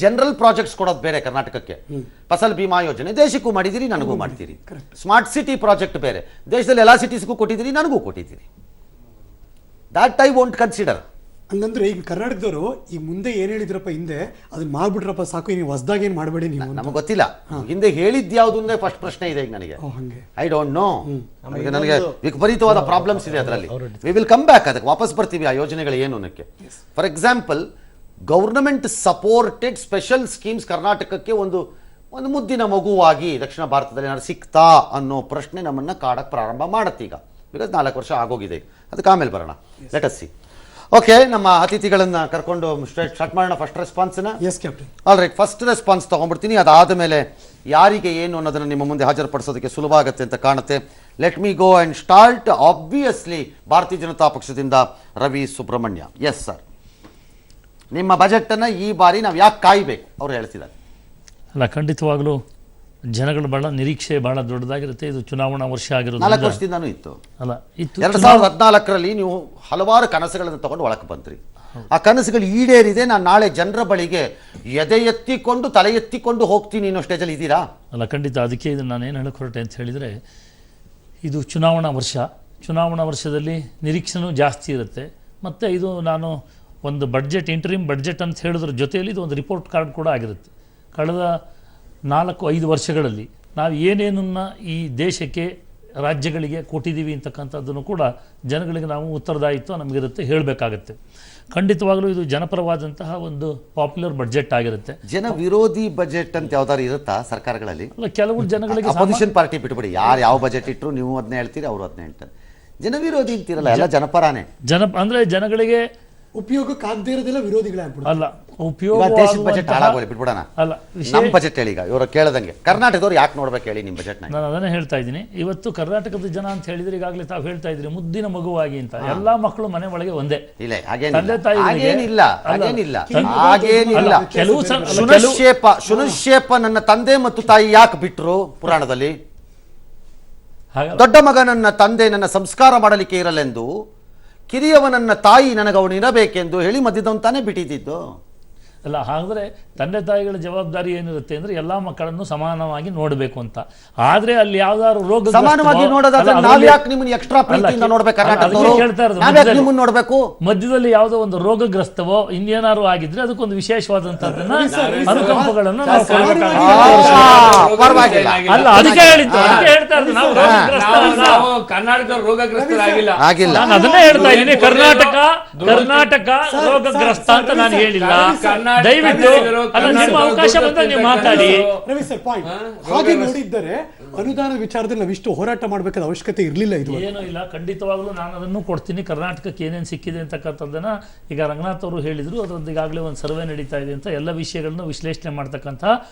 ಜನರಲ್ ಪ್ರಾಜೆಕ್ಟ್ಸ್ ಕೊಡೋದು ಬೇರೆ ಕರ್ನಾಟಕಕ್ಕೆ, ಫಸಲ್ ಬಿಮಾ ಯೋಜನೆ ದೇಶಕ್ಕೂ ಮಾಡಿದಿರಿ, ನನಗೂ ಮಾಡ್ತೀರಿ. ಸ್ಮಾರ್ಟ್ ಸಿಟಿ ಪ್ರಾಜೆಕ್ಟ್ ಬೇರೆ, ದೇಶದಲ್ಲಿ ಎಲ್ಲ ಸಿಟೀಸ್ಗೂ ಕೊಟ್ಟಿದ್ದೀರಿ, ನನಗೂ ಕೊಟ್ಟಿದ್ದೀರಿ. ದಾಟ್ ಐ ವೋಂಟ್ ಕನ್ಸಿಡರ್. ಹಂಗಂದ್ರೆ ಈಗ ಕರ್ನಾಟಕದವರು ಈ ಮುಂದೆ ಏನ್ ಹೇಳಿದ್ರಪ್ಪ ಹಿಂದೆ ಅದನ್ನ ಮಾಡ್ಬಿಟ್ರಪ್ಪ ಸಾಕು, ನೀವು ಹೊಸದಾಗಿ ಏನು ಮಾಡಬೇಡಿ ನೀವು. ನಮಗೆ ಗೊತ್ತಿಲ್ಲ ಹಿಂದೆ ಹೇಳಿದ್ದು ಯಾವುದು ಅಂದ್ರೆ ಫಸ್ಟ್ ಪ್ರಶ್ನೆ ಇದೆ ಈಗ ನನಗೆ. ಐ ಡೋಂಟ್ ನೋ, ನನಗೆ ವಿಪರೀತವಾದ ಪ್ರಾಬ್ಲಮ್ಸ್ ಇದೆ ಅದರಲ್ಲಿ. ವಿ ವಿಲ್ ಕಮ್ ಬ್ಯಾಕ್, ಅದಕ್ಕೆ ವಾಪಸ್ ಬರ್ತೀವಿ ಆ ಯೋಜನೆಗಳು ಏನು ಅನ್ನೋಕ್ಕೆ. For example, government supported special schemes ಕರ್ನಾಟಕಕ್ಕೆ ಒಂದು ಮುದ್ದಿನ ಮಗುವಾಗಿ ದಕ್ಷಿಣ ಭಾರತದಲ್ಲಿ ಏನಾದ್ರು ಸಿಕ್ತಾ ಅನ್ನೋ ಪ್ರಶ್ನೆ ನಮ್ಮನ್ನ ಕಾಡಕ್ಕೆ ಪ್ರಾರಂಭ ಮಾಡುತ್ತೆ ಈಗ, ಬಿಕಾಸ್ 4 ವರ್ಷ ಆಗೋಗಿದೆ. ಅದಕ್ಕೆ ಆಮೇಲೆ ಬರೋಣ, ಲೆಟ್ ಅಸ್ ಸಿ. ಓಕೆ, ನಮ್ಮ ಅತಿಥಿಗಳನ್ನ ಕರ್ಕೊಂಡು ಸ್ಟಾರ್ಟ್ ಮಾಡೋಣ. ಫಸ್ಟ್ ರೆಸ್ಪಾನ್ಸ್ನ. Yes captain. All right, first response ತಗೊಂಡ್ಬಿಡ್ತೀನಿ. ಅದಾದ ಮೇಲೆ ಯಾರಿಗೆ ಏನು ಅನ್ನೋದನ್ನು ನಿಮ್ಮ ಮುಂದೆ ಹಾಜರುಪಡಿಸೋದಕ್ಕೆ ಸುಲಭ ಆಗುತ್ತೆ ಅಂತ ಕಾಣುತ್ತೆ. Let me go and start. Obviously ಭಾರತೀಯ ಜನತಾ ಪಕ್ಷದಿಂದ ರವಿ ಸುಬ್ರಹ್ಮಣ್ಯ. ಎಸ್ ಸರ್, ನಿಮ್ಮ ಬಜೆಟನ್ನು ಈ ಬಾರಿ ನಾವು ಯಾಕೆ ಕಾಯಬೇಕು ಅವ್ರು ಹೇಳ್ತಿದ್ದಾರೆ? ಅಲ್ಲ, ಖಂಡಿತವಾಗಲೂ ಜನಗಳ ಬಹಳ ನಿರೀಕ್ಷೆ ಬಹಳ ದೊಡ್ಡದಾಗಿರುತ್ತೆ. ಇದು ಚುನಾವಣಾ ವರ್ಷ ಆಗಿರೋದು 4 ವರ್ಷದಿಂದನೂ ಇತ್ತು. ಅಲ್ಲ, ಇತ್ತು. 2014ರಲ್ಲಿ ನೀವು ಹಲವಾರು ಕನಸುಗಳನ್ನು ತಗೊಂಡು ಒಳಕ್ಕೆ ಬಂದ್ರಿ. ಆ ಕನಸುಗಳು ಈಡೇರಿದೆ. ನಾನು ನಾಳೆ ಜನರ ಬಳಿಗೆ ಎದೆ ಎತ್ತಿಕೊಂಡು ತಲೆ ಎತ್ತಿಕೊಂಡು ಹೋಗ್ತೀನಿ ಅನ್ನೋ ಸ್ಟೇಜಲ್ಲಿ ಇದ್ದೀರಾ? ಅಲ್ಲ, ಖಂಡಿತ. ಅದಕ್ಕೆ ಇದನ್ನು ನಾನು ಏನು ಹೇಳಕ್ಕೆ ಹೊರಟೆ ಅಂತ ಹೇಳಿದರೆ, ಇದು ಚುನಾವಣಾ ವರ್ಷ. ಚುನಾವಣಾ ವರ್ಷದಲ್ಲಿ ನಿರೀಕ್ಷೆನೂ ಜಾಸ್ತಿ ಇರುತ್ತೆ. ಮತ್ತು ಇದು ನಾನು ಒಂದು ಬಡ್ಜೆಟ್, ಇಂಟರಿಮ್ ಬಡ್ಜೆಟ್ ಅಂತ ಹೇಳಿದ್ರ ಜೊತೆಯಲ್ಲಿ ಇದು ಒಂದು ರಿಪೋರ್ಟ್ ಕಾರ್ಡ್ ಕೂಡ ಆಗಿರುತ್ತೆ. ಕಳೆದ 4-5 ವರ್ಷಗಳಲ್ಲಿ ನಾವು ಏನೇನನ್ನು ಈ ದೇಶಕ್ಕೆ, ರಾಜ್ಯಗಳಿಗೆ ಕೊಟ್ಟಿದ್ದೀವಿ ಅಂತಕ್ಕಂಥದ್ದನ್ನು ಕೂಡ ಜನಗಳಿಗೆ ನಾವು ಉತ್ತರದಾಯಿತ್ವ ನಮಗಿರುತ್ತೆ, ಹೇಳಬೇಕಾಗತ್ತೆ. ಖಂಡಿತವಾಗಲೂ ಇದು ಜನಪರವಾದಂತಹ ಒಂದು ಪಾಪ್ಯುಲರ್ ಬಡ್ಜೆಟ್ ಆಗಿರುತ್ತೆ. ಜನ ವಿರೋಧಿ ಬಜೆಟ್ ಅಂತ ಯಾವ್ದಾದ್ರು ಇರುತ್ತಾ ಸರ್ಕಾರಗಳಲ್ಲಿ? ಅಲ್ಲ, ಕೆಲವು ಜನಗಳಿಗೆ ಅಪೋಸಿಷನ್ ಪಾರ್ಟಿ ಬಿಟ್ಬಿಡಿ, ಯಾರು ಯಾವ ಬಜೆಟ್ ಇಟ್ಟರು ನೀವು ಅದನ್ನ ಹೇಳ್ತೀರಿ, ಅವರು ಅದನ್ನ ಹೇಳ್ತಾರೆ. ಜನ ವಿರೋಧಿ ಅಂತಿರಲ್ಲ, ಎಲ್ಲ ಜನಪರಾನೇ. ಅಂದರೆ ಜನಗಳಿಗೆ ಉಪಯೋಗಕ್ಕಾಗದೇ ಇರೋದೆಲ್ಲ ವಿರೋಧಿಗಳೇ ಆಗ್ಬಿಡುತ್ತೆ. ಅಲ್ಲ ದೇಶದ ಬಜೆಟ್ ಉಪಯೋಗ ಹಾಳಾಗೋಲಿ ಬಿಟ್ಬಿಡೋಣ. ಅಲ್ಲ ವಿಷಯ ನಮ್ಮ ಬಜೆಟ್ ಹೇಳಿ ಈಗ ಇವರು ಕೇಳದಂಗೆ ಕರ್ನಾಟಕದವ್ರು ಯಾಕೆ ನೋಡ್ಬೇಕು ಹೇಳಿ ನಿಮ್ಮ ಬಜೆಟ್ನ? ನಾನು ಅದನ್ನೇ ಹೇಳ್ತಾ ಇದ್ದೀನಿ. ಇವತ್ತು ಕರ್ನಾಟಕದ ಜನ ಅಂತ ಹೇಳಿದ್ರೆ ಈಗಾಗಲೇ ತಾವು ಹೇಳ್ತಾ ಇದ್ರಿ ಮುದ್ದಿನ ಮಗುವಾಗಿ ಅಂತ. ಎಲ್ಲಾ ಮಕ್ಕಳು ಮನೆ ಒಳಗೆ ಒಂದೇ. ಇಲ್ಲ ತಂದೆ ತಾಯಿಗಳಿಗೆ ಹಾಗೇನಿಲ್ಲ. ಕೆಲವು ಶುನಶ್ಶೇಪ ನನ್ನ ತಂದೆ ಮತ್ತು ತಾಯಿ ಯಾಕೆ ಬಿಟ್ರು ಪುರಾಣದಲ್ಲಿ? ಹಾಗಲ್ಲ. ದೊಡ್ಡ ಮಗನನ್ನ ತಂದೆ ನನ್ನ ಸಂಸ್ಕಾರ ಮಾಡಲಿಕ್ಕೆ ಇರಲೆಂದು, ಕಿರಿಯವನನ್ನ ತಾಯಿ ನನಗವನು ಇರಬೇಕೆಂದು ಹೇಳಿ ಮಧ್ಯದವನು ತಾನೇ ಬಿಟ್ಟಿದ್ದು. ಅಲ್ಲ, ಹಾಗಾದ್ರೆ ತಂದೆ ತಾಯಿಗಳ ಜವಾಬ್ದಾರಿ ಏನಿರುತ್ತೆ ಅಂದ್ರೆ ಎಲ್ಲಾ ಮಕ್ಕಳನ್ನು ಸಮಾನವಾಗಿ ನೋಡಬೇಕು ಅಂತ. ಆದ್ರೆ ಅಲ್ಲಿ ಯಾವ್ದಾದ್ರು ರೋಗ ಸಮಾನವಾಗಿ ನೋಡೋದಾದ್ರೆ ನಾವ್ ಯಾಕೆ ನಿಮ್ಮನ್ನ ಎಕ್ಸ್ಟ್ರಾ ಪ್ರೀತಿಯಿಂದ ನೋಡ್ಬೇಕು? ಕರ್ನಾಟಕದವರು ನೋಡ್ಬೇಕು. ಮಧ್ಯದಲ್ಲಿ ಯಾವುದೋ ಒಂದು ರೋಗಗ್ರಸ್ತವೋ ಇನ್ನೇನಾರು ಆಗಿದ್ರೆ ಅದಕ್ಕೊಂದು ವಿಶೇಷವಾದಂತದ್ದನ್ನ ಅನುಕಂಪಗಳನ್ನು ನಾವು ಪರವಾಗಿಲ್ಲ. ಅಲ್ಲ, ಅದಕ್ಕೆ ಹೇಳಿದ್ದು, ಅದಕ್ಕೆ ಹೇಳ್ತಾ ಇರೋದು ನಾವು ಕರ್ನಾಟಕ ರೋಗಗ್ರಸ್ತರಾಗಿಲ್ಲ. ನಾನು ಅದನ್ನೇ ಹೇಳ್ತಾ ಇದ್ದೀನಿ. ಕರ್ನಾಟಕ ರೋಗಗ್ರಸ್ತ ಅಂತ ನಾನು ಹೇಳಿಲ್ಲ. ದಯವಿಟ್ಟು ಅಲ್ಲ, ನಿಮ್ಮ ಅವಕಾಶ ಬಂದಾಗ ನೀವು ಮಾತಾಡಿ. ರವಿ ಸರ್ ಪಾಯಿಂಟ್ ಹಾಗೆ ನೋಡಿದ್ದರೆ ಅನುದಾನ ವಿಚಾರದಲ್ಲಿ ನಾವಿಷ್ಟು ಹೋರಾಟ ಮಾಡಬೇಕಾದ ಅವಶ್ಯಕತೆ ಇರಲಿಲ್ಲ. ಇದು ಏನೂ ಇಲ್ಲ, ಖಂಡಿತವಾಗ್ಲೂ ನಾನು ಅದನ್ನು ಕೊಡ್ತೀನಿ. ಕರ್ನಾಟಕಕ್ಕೆ ಏನೇನು ಸಿಕ್ಕಿದೆ ಅಂತಕ್ಕಂಥದ್ದನ್ನ ಈಗ ರಂಗನಾಥ್ ಅವರು ಹೇಳಿದ್ರು. ಅದರದ್ದು ಈಗಾಗಲೇ ಒಂದು ಸರ್ವೆ ನಡೀತಾ ಇದೆ ಅಂತ. ಎಲ್ಲ ವಿಷಯಗಳನ್ನು ವಿಶ್ಲೇಷಣೆ ಮಾಡ್ತಕ್ಕಂಥ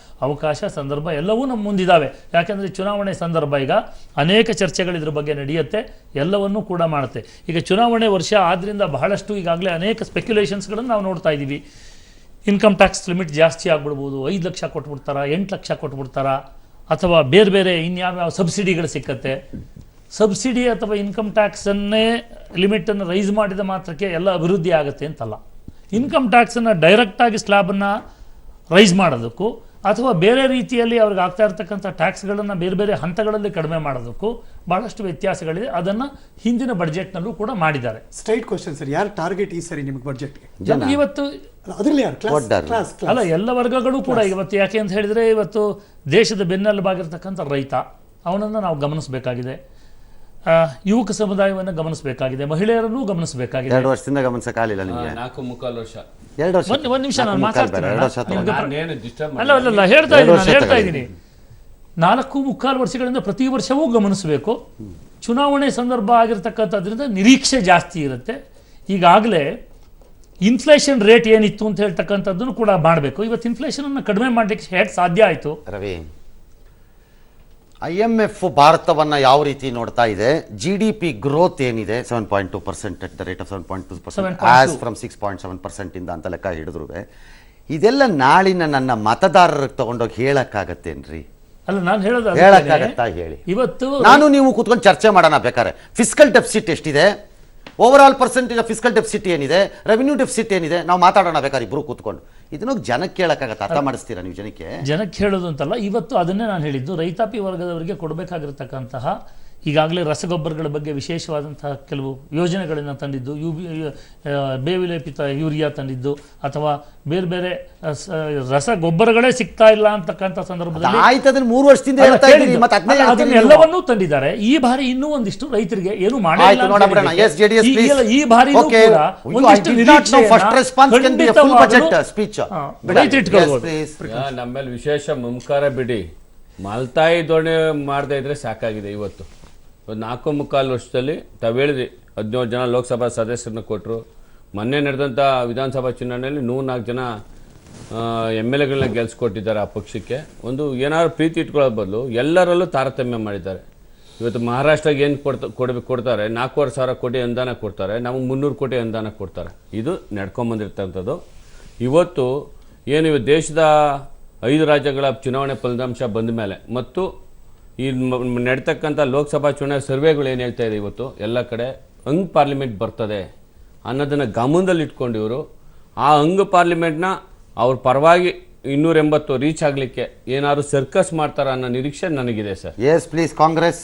ಅವಕಾಶ, ಸಂದರ್ಭ ಎಲ್ಲವೂ ನಮ್ಮ ಮುಂದಿದ್ದಾವೆ. ಯಾಕೆಂದ್ರೆ ಚುನಾವಣೆ ಸಂದರ್ಭ, ಈಗ ಅನೇಕ ಚರ್ಚೆಗಳು ಇದ್ರ ಬಗ್ಗೆ ನಡೆಯುತ್ತೆ, ಎಲ್ಲವನ್ನೂ ಕೂಡ ಮಾಡುತ್ತೆ. ಈಗ ಚುನಾವಣೆ ವರ್ಷ ಆದ್ರಿಂದ ಬಹಳಷ್ಟು ಈಗಾಗಲೇ ಅನೇಕ ಸ್ಪೆಕ್ಯುಲೇಷನ್ಸ್ಗಳನ್ನು ನಾವು ನೋಡ್ತಾ ಇದ್ದೀವಿ. ಇನ್ಕಮ್ ಟ್ಯಾಕ್ಸ್ ಲಿಮಿಟ್ ಜಾಸ್ತಿ ಆಗ್ಬಿಡ್ಬೋದು, 5 ಲಕ್ಷ ಕೊಟ್ಬಿಡ್ತಾರಾ, 8 ಲಕ್ಷ ಕೊಟ್ಬಿಡ್ತಾರಾ, ಅಥವಾ ಬೇರೆ ಬೇರೆ ಇನ್ಯಾವ್ಯಾವ ಸಬ್ಸಿಡಿಗಳು ಸಿಕ್ಕತ್ತೆ. ಸಬ್ಸಿಡಿ ಅಥವಾ ಇನ್ಕಮ್ ಟ್ಯಾಕ್ಸನ್ನೇ ಲಿಮಿಟನ್ನು ರೈಸ್ ಮಾಡಿದ ಮಾತ್ರಕ್ಕೆ ಎಲ್ಲ ಅಭಿವೃದ್ಧಿ ಆಗುತ್ತೆ ಅಂತಲ್ಲ. ಇನ್ಕಮ್ ಟ್ಯಾಕ್ಸನ್ನು ಡೈರೆಕ್ಟಾಗಿ ಸ್ಲ್ಯಾಬನ್ನು ರೈಸ್ ಮಾಡೋದಕ್ಕೂ ಅಥವಾ ಬೇರೆ ರೀತಿಯಲ್ಲಿ ಅವ್ರಿಗೆ ಆಗ್ತಾ ಇರ್ತಕ್ಕಂಥ ಟ್ಯಾಕ್ಸ್ಗಳನ್ನು ಬೇರೆ ಬೇರೆ ಹಂತಗಳಲ್ಲಿ ಕಡಿಮೆ ಮಾಡೋದಕ್ಕೂ ಬಹಳಷ್ಟು ವ್ಯತ್ಯಾಸಗಳಿದೆ. ಅದನ್ನು ಹಿಂದಿನ ಬಡ್ಜೆಟ್ನಲ್ಲೂ ಕೂಡ ಮಾಡಿದ್ದಾರೆ. ಸ್ಟ್ರೈಟ್ ಕ್ವಶನ್ ಸರ್, ಯಾರು ಟಾರ್ಗೆಟ್ ಈ ಸರಿ ನಿಮಗೆ ಬಡ್ಜೆಟ್ಗೆ? ಇವತ್ತು ಅದರಲ್ಲಿ ಯಾರು ಕ್ಲಾಸ್ ಅಲ್ಲ, ಎಲ್ಲ ವರ್ಗಗಳು ಕೂಡ ಇವತ್ತು. ಯಾಕೆ ಅಂತ ಹೇಳಿದರೆ ಇವತ್ತು ದೇಶದ ಬೆನ್ನೆಲುಬಾಗಿರ್ತಕ್ಕಂಥ ರೈತ, ಅವನನ್ನು ನಾವು ಗಮನಿಸಬೇಕಾಗಿದೆ. ಯುವಕ ಸಮುದಾಯವನ್ನು ಗಮನಿಸಬೇಕಾಗಿದೆ, ಮಹಿಳೆಯರನ್ನೂ ಗಮನಿಸಬೇಕಾಗಿದೆ. 2 ವರ್ಷದಿಂದ ಗಮನಿಸಕ್ಕಾಗಲಿಲ್ಲ ನಿಮಗೆ? 4.25 ವರ್ಷ. 2 ವರ್ಷ. ಒಂದು ನಿಮಿಷ ನಾನು ಮಾತಾಡ್ತೀನಿ. ಅಲ್ಲ, ಹೇಳ್ತಾ ಇದ್ದೀನಿ 4.25 ವರ್ಷಗಳಿಂದ ಪ್ರತಿ ವರ್ಷವೂ ಗಮನಿಸಬೇಕು. ಚುನಾವಣೆ ಸಂದರ್ಭ ಆಗಿರ್ತಕ್ಕಂಥದ್ರಿಂದ ನಿರೀಕ್ಷೆ ಜಾಸ್ತಿ ಇರುತ್ತೆ. ಈಗಾಗಲೇ ಇನ್ಫ್ಲೇಷನ್ ರೇಟ್ ಏನಿತ್ತು ಅಂತ ಹೇಳ್ತಕ್ಕಂಥದ್ದನ್ನು ಕೂಡ ಮಾಡಬೇಕು. ಇವತ್ತು ಇನ್ಫ್ಲೇಷನ್ ಕಡಿಮೆ ಮಾಡಲಿಕ್ಕೆ ಹೇಗೆ ಸಾಧ್ಯ ಆಯಿತು? ರವಿ, IMF ಭಾರತವನ್ನ ಯಾವ ರೀತಿ ನೋಡ್ತಾ ಇದೆ? GDP ಗ್ರೋತ್ ಏನಿದೆ 7.2% at the rate of 7.2% as from 6.7% ಇಂದ ಅಂತ ಲೆಕ್ಕ ಹಿಡಿದ್ರು. ಇದೆಲ್ಲ ನಾಳಿನ ನನ್ನ ಮತದಾರರಿಗೆ ತಗೊಂಡೋಗಿ ಹೇಳಕ್ಕಾಗತ್ತೇನ್ರಿ? ಅಲ್ಲ, ನಾನು ಹೇಳಕ್ಕಾಗತ್ತಾ ಹೇಳಿ? ಇವತ್ತು ನಾನು ನೀವು ಕೂತ್ಕೊಂಡು ಚರ್ಚೆ ಮಾಡೋಣ ಬೇಕಾರೆ. ಫಿಸ್ಕಲ್ ಡೆಫಿಸಿಟ್ ಎಷ್ಟಿದೆ, over all percentage of fiscal deficit ಏನಿದೆ, ರೆವಿನ್ಯೂ ಡೆಫಿಸಿಟ್ ಏನಿದೆ, ನಾವು ಮಾತಾಡೋಣ ಬೇಕಾದ್ರೆ ಇಬ್ರು ಕೂತ್ಕೊಂಡು. ಇದನ್ನ ಜನಕ್ಕೆ ಹೇಳಕ್ಕಾಗತ್ತೆ? ಅರ್ಥ ಮಾಡಿಸ್ತೀರಾ ನೀವು ಜನಕ್ಕೆ ಹೇಳೋದು ಅಂತಲ್ಲ. ಇವತ್ತು ಅದನ್ನೇ ನಾನು ಹೇಳಿದ್ದು, ರೈತಾಪಿ ವರ್ಗದವರಿಗೆ ಕೊಡಬೇಕಾಗಿರ್ತಕ್ಕಂತಹ ಈಗಾಗಲೇ ರಸಗೊಬ್ಬರಗಳ ಬಗ್ಗೆ ವಿಶೇಷವಾದಂತಹ ಕೆಲವು ಯೋಜನೆಗಳನ್ನು ತಂದಿದ್ದು, ಬೇವಿಲೇಪಿತ ಯೂರಿಯಾ ತಂದಿದ್ದು, ಅಥವಾ ಬೇರೆ ಬೇರೆ ರಸಗೊಬ್ಬರಗಳೇ ಸಿಗ್ತಾ ಇಲ್ಲ ಅಂತಕ್ಕಂಥ ಸಂದರ್ಭದಲ್ಲಿ ಎಲ್ಲವನ್ನೂ ತಂದಿದ್ದಾರೆ. ಈ ಬಾರಿ ಇನ್ನೂ ಒಂದಿಷ್ಟು ರೈತರಿಗೆ ಏನು ಮಾಡಿಲ್ಲ. ಈ ಬಾರಿ ನಮ್ಮಲ್ಲಿ ವಿಶೇಷ ಮಮಕಾರ ಬಿಡಿ, ಮಾಲ್ತಾಯಿ ಧೋರಣೆ ಮಾಡದೇ ಇದ್ರೆ ಸಾಕಾಗಿದೆ. ಇವತ್ತು 4.25 ವರ್ಷದಲ್ಲಿ ತಾವು ಹೇಳಿದ್ರಿ 17 ಜನ ಲೋಕಸಭಾ ಸದಸ್ಯರನ್ನ ಕೊಟ್ಟರು. ಮೊನ್ನೆ ನಡೆದಂಥ ವಿಧಾನಸಭಾ ಚುನಾವಣೆಯಲ್ಲಿ 104 ಜನ MLAಗಳನ್ನ ಗೆಲ್ಸ್ಕೊಟ್ಟಿದ್ದಾರೆ ಆ ಪಕ್ಷಕ್ಕೆ. ಒಂದು ಏನಾದ್ರು ಪ್ರೀತಿ ಇಟ್ಕೊಳ್ಳೋ ಬದಲು ಎಲ್ಲರಲ್ಲೂ ತಾರತಮ್ಯ ಮಾಡಿದ್ದಾರೆ. ಇವತ್ತು ಮಹಾರಾಷ್ಟ್ರಕ್ಕೆ ಏನು ಕೊಡ್ತಾರೆ, 4,500 ಕೋಟಿ ಅನುದಾನ ಕೊಡ್ತಾರೆ, ನಮಗೆ 300 ಕೋಟಿ ಅನುದಾನ ಕೊಡ್ತಾರೆ. ಇದು ನಡ್ಕೊಂಬಂದಿರ್ತಕ್ಕಂಥದ್ದು. ಇವತ್ತು ಏನು ದೇಶದ 5 ರಾಜ್ಯಗಳ ಚುನಾವಣೆ ಫಲಿತಾಂಶ ಬಂದ ಮೇಲೆ ಮತ್ತು ಈ ನಡೀತಕ್ಕಂಥ ಲೋಕಸಭಾ ಚುನಾವಣೆ ಸರ್ವೆಗಳು ಏನು ಹೇಳ್ತಾ ಇದೆ, ಇವತ್ತು ಎಲ್ಲ ಕಡೆ ಅಂಗ್ ಪಾರ್ಲಿಮೆಂಟ್ ಬರ್ತದೆ ಅನ್ನೋದನ್ನು ಗಮನದಲ್ಲಿ ಇಟ್ಕೊಂಡು ಇವರು ಆ ಅಂಗ್ ಪಾರ್ಲಿಮೆಂಟ್ನ ಅವ್ರ ಪರವಾಗಿ 280 ರೀಚ್ ಆಗಲಿಕ್ಕೆ ಏನಾದ್ರು ಸರ್ಕಸ್ ಮಾಡ್ತಾರ ಅನ್ನೋ ನಿರೀಕ್ಷೆ ನನಗಿದೆ ಸರ್. Yes please. ಕಾಂಗ್ರೆಸ್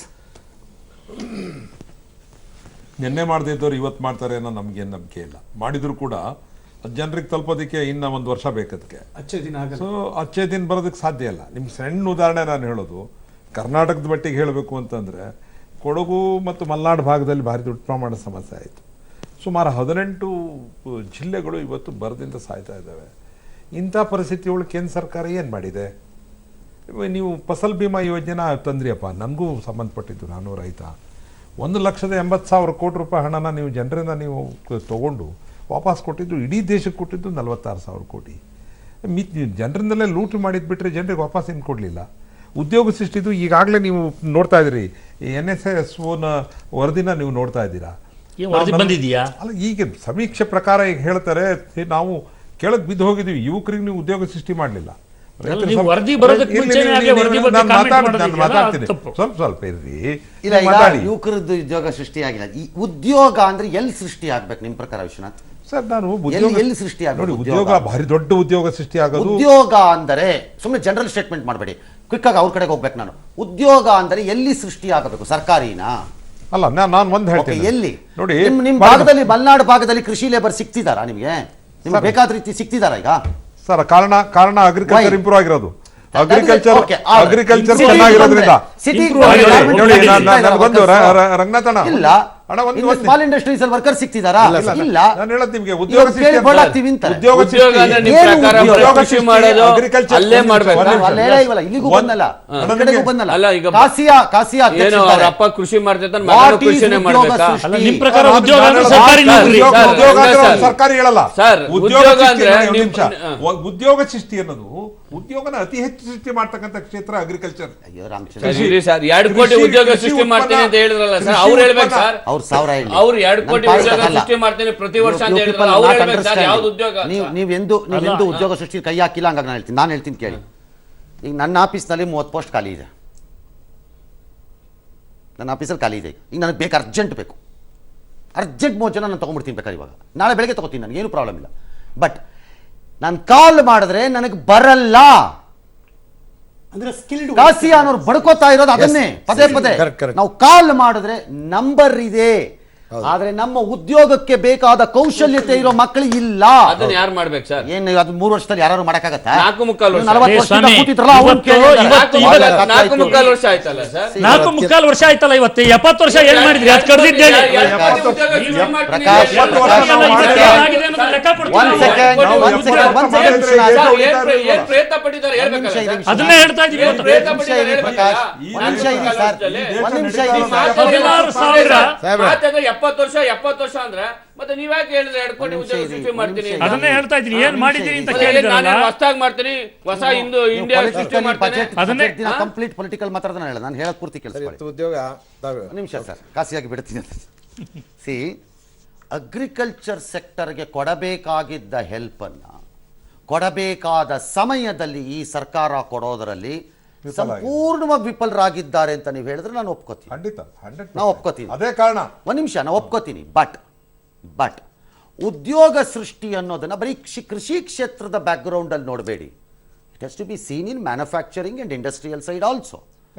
ನಿನ್ನೆ ಮಾಡದಿದ್ದವ್ರು ಇವತ್ತು ಮಾಡ್ತಾರೆ ಅನ್ನೋ ನಮಗೇನು ನಂಬಿಕೆ ಇಲ್ಲ. ಮಾಡಿದ್ರು ಕೂಡ ಜನರಿಗೆ ತಲುಪೋದಕ್ಕೆ ಇನ್ನು 1 ವರ್ಷ ಬೇಕದಕ್ಕೆ. ಸೊ ಅಚ್ಚೇ ದಿನ ಬರೋದಕ್ಕೆ ಸಾಧ್ಯ ಇಲ್ಲ. ನಿಮ್ಗೆ ಸಣ್ಣ ಉದಾಹರಣೆ ನಾನು ಹೇಳೋದು, ಕರ್ನಾಟಕದ ಮಟ್ಟಿಗೆ ಹೇಳಬೇಕು ಅಂತಂದರೆ ಕೊಡಗು ಮತ್ತು ಮಲೆನಾಡು ಭಾಗದಲ್ಲಿ ಭಾರಿ ದೊಡ್ಡ ಪ್ರಮಾಣದ ಸಮಸ್ಯೆ ಆಯಿತು. ಸುಮಾರು 18 ಜಿಲ್ಲೆಗಳು ಇವತ್ತು ಬರದಿಂದ ಸಾಯ್ತಾ ಇದ್ದಾವೆ. ಇಂಥ ಪರಿಸ್ಥಿತಿ ಒಳಗೆ ಕೇಂದ್ರ ಸರ್ಕಾರ ಏನು ಮಾಡಿದೆ? ನೀವು ಫಸಲ್ ಬಿಮಾ ಯೋಜನೆ ತಂದ್ರಿಯಪ್ಪ, ನನಗೂ ಸಂಬಂಧಪಟ್ಟಿದ್ದು, ನಾನು ರೈತ. 1,80,000 ಕೋಟಿ ರೂಪಾಯಿ ಹಣನ ನೀವು ಜನರಿಂದ ನೀವು ತೊಗೊಂಡು ವಾಪಸ್ ಕೊಟ್ಟಿದ್ದು ಇಡೀ ದೇಶಕ್ಕೆ ಕೊಟ್ಟಿದ್ದು 46,000 ಕೋಟಿ. ಜನರನ್ನೆಲ್ಲ ಲೂಟಿ ಮಾಡಿದ್ ಬಿಟ್ಟರೆ ಜನರಿಗೆ ವಾಪಸ್ ಏನು ಕೊಡಲಿಲ್ಲ. ಉದ್ಯೋಗ ಸೃಷ್ಟಿದು ಈಗಾಗಲೇ ನೀವು ನೋಡ್ತಾ ಇದ್ದೀರಿ, NSSOನ ವರದಿನ ನೀವು ನೋಡ್ತಾ ಇದ್ದೀರಾ. ವರದಿ ಬಂದಿದೆಯಾ? ಅಲ್ಲ, ಈಗ ಸಮೀಕ್ಷೆ ಪ್ರಕಾರ ಈಗ ಹೇಳ್ತಾರೆ, ನಾವು ಕೆಳಗೆ ಬಿದ್ದು ಹೋಗಿದ್ದೀವಿ, ಯುವಕರಿಗೆ ನೀವು ಉದ್ಯೋಗ ಸೃಷ್ಟಿ ಮಾಡಲಿಲ್ಲ. ನೀವು ವರದಿ ಬರೋದಕ್ಕೆ ಮುಂಚೆನೇ ಹಾಗೆ ವರದಿ ಬಗ್ಗೆ comment ಮಾಡೋದಿದೆಯಲ್ಲ, ಮಾತಾಡ್ತೀನಿ, ತಪ್ಪು. ಸ್ವಲ್ಪ ಇರ್ರಿ. ಇಲ್ಲ, ಈಗ ಯುವಕರದ್ದು ಉದ್ಯೋಗ ಸೃಷ್ಟಿ ಆಗಿಲ್ಲ. ಈ ಉದ್ಯೋಗ ಅಂದ್ರೆ ಎಲ್ಲಿ ಸೃಷ್ಟಿ ಆಗ್ಬೇಕು ನಿಮ್ಮ ಪ್ರಕಾರ ವಿಶ್ವನಾಥ್? ಸರ್, ನಾನು ಎಲ್ಲಿ ಸೃಷ್ಟಿ ಆಗ್ಬೇಕು? ನೋಡಿ, ಉದ್ಯೋಗ ಭಾರಿ ದೊಡ್ಡ ಉದ್ಯೋಗ ಸೃಷ್ಟಿ ಆಗೋದು. ಉದ್ಯೋಗ ಅಂದರೆ ಸುಮ್ಮನೆ ಜನರಲ್ ಸ್ಟೇಟ್ಮೆಂಟ್ ಮಾಡಬೇಡಿ, ಕ್ವಿಕ್ ಆಗಿ ಅವ್ರ ಕಡೆಗೆ ಹೋಗ್ಬೇಕು. ನಾನು ಉದ್ಯೋಗ ಅಂದರೆ ಎಲ್ಲಿ ಸೃಷ್ಟಿ ಆಗಬೇಕು? ಸರ್ಕಾರಿನಾ? ಅಲ್ಲ, ನಾನು ಒಂದು ಹೇಳ್ತೀನಿ. ಎಲ್ಲಿ ನೋಡಿ, ನಿಮ್ಮ ಭಾಗದಲ್ಲಿ, ಮಲೆನಾಡು ಭಾಗದಲ್ಲಿ ಕೃಷಿ ಲೇಬರ್ ಸಿಗ್ತಿದಾರಾ ನಿಮಗೆ? ನಿಮ್ಗೆ ಬೇಕಾದ ರೀತಿ ಸಿಗ್ತಿದಾರಾ ಈಗ? ಸರ್, ಕಾರಣ ಅಗ್ರಿಕಲ್ಚರ್ ಇಂಪ್ರೂವ್ ಆಗಿರೋದು. ಅಗ್ರಿಕಲ್ಚರ್ ಚೆನ್ನಾಗಿರೋದ್ರಿಂದ. ನೋಡಿ, ನನಗೊಂದು ರಂಗನಾಥಣ್ಣ, ಇಲ್ಲ, ಸ್ಮಾಲ್ ಇಂಡಸ್ಟ್ರೀಸ್ ಅಲ್ಲಿ ವರ್ಕರ್ ಸಿಗ್ತಿದಾರಾ? ಇಲ್ಲ. ನಾನು ಹೇಳೋದು ನಿಮಗೆ ಉದ್ಯೋಗ ಇಲ್ಲಿಗೂ ಬಂದಲ್ಲ, ಅಪ್ಪ ಕೃಷಿ ಮಾಡ್ತಿರ್ತಾನೆ, ಕೃಷಿನೇ ಮಾಡ್ಬೇಕಾ? ನಿಮ್ ಪ್ರಕಾರ ಉದ್ಯೋಗ ಅಂದ್ರೆ ಸರ್ಕಾರಿ ನೌಕರಿ? ಸರ್ಕಾರಿ ಹೇಳಲ್ಲ ಸರ್. ಉದ್ಯೋಗ ಸೃಷ್ಟಿ ಅನ್ನೋದು ಉದ್ಯೋಗನ ಅತಿ ಹೆಚ್ಚು ಸೃಷ್ಟಿ ಮಾಡ್ತಕ್ಕಂಥ ಕ್ಷೇತ್ರ ಅಗ್ರಿಕಲ್ಚರ್. ಅಯ್ಯೋ ರಾಮಚಂದ್ರ, ಸರ್ 2 ಕೋಟಿ ಉದ್ಯೋಗ ಸೃಷ್ಟಿ ಮಾಡ್ತೀನಿ ಅಂತ ಹೇಳಿದ್ರಲ್ಲ ಸರ್, ಅವ್ರು ಹೇಳ್ಬೇಕು ಸರ್. ಅವ್ರು 1000 ಅವ್ರು 2 ಕೋಟಿ ಉದ್ಯೋಗ ಸೃಷ್ಟಿ ಮಾಡ್ತೀನಿ ಪ್ರತಿ ವರ್ಷ ಅಂತ ಹೇಳಿದ್ರಲ್ಲ, ಅವ್ರು ಹೇಳ್ಬೇಕು ಸರ್ ಯಾವ್ದು ಉದ್ಯೋಗ. ನೀವೆಂದು ಉದ್ಯೋಗ ಸೃಷ್ಟಿ ಕೈ ಹಾಕಿಲ್ಲ ಹಂಗಾಗಿ ನಾನು ಹೇಳ್ತೀನಿ ಕೇಳಿ. ಈಗ ನನ್ನ ಆಫೀಸ್ನಲ್ಲಿ 30 ಪೋಸ್ಟ್ ಖಾಲಿ ಇದೆ. ನನ್ನ ಆಫೀಸಲ್ಲಿ ಖಾಲಿ ಇದೆ. ಈಗ ನನಗೆ ಬೇಕು, ಅರ್ಜೆಂಟ್ 30 ಜನ ನಾನು ತೊಗೊಂಡ್ಬಿಡ್ತೀನಿ ಬೇಕಾದ್ರೆ. ಇವಾಗ ನಾಳೆ ಬೆಳಗ್ಗೆ ತೊಗೋತೀನಿ, ನನಗೇನು ಪ್ರಾಬ್ಲಮ್ ಇಲ್ಲ. ಬಟ್ ನಾನು ಕಾಲ್ ಮಾಡಿದ್ರೆ ನನಗೆ ಬರಲ್ಲ. ಅಂದ್ರೆ ಸ್ಕಿಲ್ಡ್ ಕಾಸಿಯಾ ಅನ್ನೋರು ಬಡ್ಕೋತಾ ಇರೋದು ಅದನ್ನೇ ಪದೇ ಪದೇ. ನಾವು ಕಾಲ್ ಮಾಡಿದ್ರೆ ನಂಬರ್ ಇದೆ, ಆದ್ರೆ ನಮ್ಮ ಉದ್ಯೋಗಕ್ಕೆ ಬೇಕಾದ ಕೌಶಲ್ಯತೆ ಇರೋ ಮಕ್ಕಳಿಗೆ ಇಲ್ಲ. ಅದನ್ನ ಯಾರು ಮಾಡ್ಬೇಕು ಸರ್? ಏನು ಅದು 3 ವರ್ಷದಲ್ಲಿ ಯಾರು ಮಾಡಕ್ಕಾಗತ್ತಾ? 4.25 ವರ್ಷ. 40 ವರ್ಷದಿಂದ ಕೂತಿದ್ರಲ್ಲ, ಅವ್ರು 4.25 ವರ್ಷ ಆಯ್ತಲ್ಲ ಸರ್. 4.25 ವರ್ಷ ಆಯ್ತಲ್ಲ. ಇವತ್ತು 70 ವರ್ಷ ಏನ್ ಮಾಡಿದ್ರಿ? ಅದು ಕಡ್ದಿದ್ದು ಹೇಳಿ. ಪ್ರಕಾಶ್, ಪ್ರಯತ್ನ ಪಟ್ಟಿದ್ದಾರೆ ಹೇಳ್ಬೇಕಲ್ಲ. ಅದನ್ನೇ ಹೇಳ್ತಾ ಇದೀವಿ. ಮಾತಾದ್ರೆ 70 ವರ್ಷ ಅಂದ್ರೆ ಮತ್ತೆ ನೀವ್ಯಾಕೆ ಹೇಳಿದ್ರೆ 2 ಕೋಟಿ ಉದ್ಯೋಗ ಸೃಷ್ಟಿ ಮಾಡ್ತೀನಿ? ಅದನ್ನೇ ಹೇಳ್ತಾ ಇದ್ದೀನಿ. ಏನ್ ಮಾಡಿದೀನಿ ಅಂತ ಕೇಳಿದ್ರಲ್ಲ. ನಾನು ಹೊಸದಾಗಿ ಮಾಡ್ತೀನಿ, ಹೊಸ ಇಂಡಿಯಾ ಸೃಷ್ಟಿ ಮಾಡ್ತೀನಿ. ಅದನ್ನೇ ಕಂಪ್ಲೀಟ್ ಪೊಲಿಟಿಕಲ್ ಮಾತಾಡ್ತಾನೆ ಹೇಳ. ನಾನು ಹೇಳೋದು ಪೂರ್ತಿ ಕೆಲಸ ಉದ್ಯೋಗ ನಿಮಿಷ ಸರ್, ಖಾಸಿಯಾಗಿ ಬಿಡ್ತೀನಿ ಅಂತ. ಸಿ, ಅಗ್ರಿಕಲ್ಚರ್ ಸೆಕ್ಟರ್ಗೆ ಕೊಡಬೇಕಾಗಿದ್ದ ಹೆಲ್ಪನ್ನು ಕೊಡಬೇಕಾದ ಸಮಯದಲ್ಲಿ ಈ ಸರ್ಕಾರ ಕೊಡೋದರಲ್ಲಿ ಸಂಪೂರ್ಣವಾಗಿ ವಿಫಲರಾಗಿದ್ದಾರೆ ಅಂತ ನೀವು ಹೇಳಿದ್ರೆ ನಾನು ಒಪ್ಕೋತೀನಿ. ನಾವು ಒಪ್ಕೋತೀನಿ. ಅದೇ ಕಾರಣ. ಒಂದು ನಿಮಿಷ, ನಾವು ಒಪ್ಕೋತೀನಿ. ಬಟ್ ಉದ್ಯೋಗ ಸೃಷ್ಟಿ ಅನ್ನೋದನ್ನ ಬರೀ ಕೃಷಿ ಕ್ಷೇತ್ರದ ಬ್ಯಾಕ್ಗ್ರೌಂಡ್ ಅಲ್ಲಿ ನೋಡಬೇಡಿ. It has to be seen in manufacturing and industrial side also.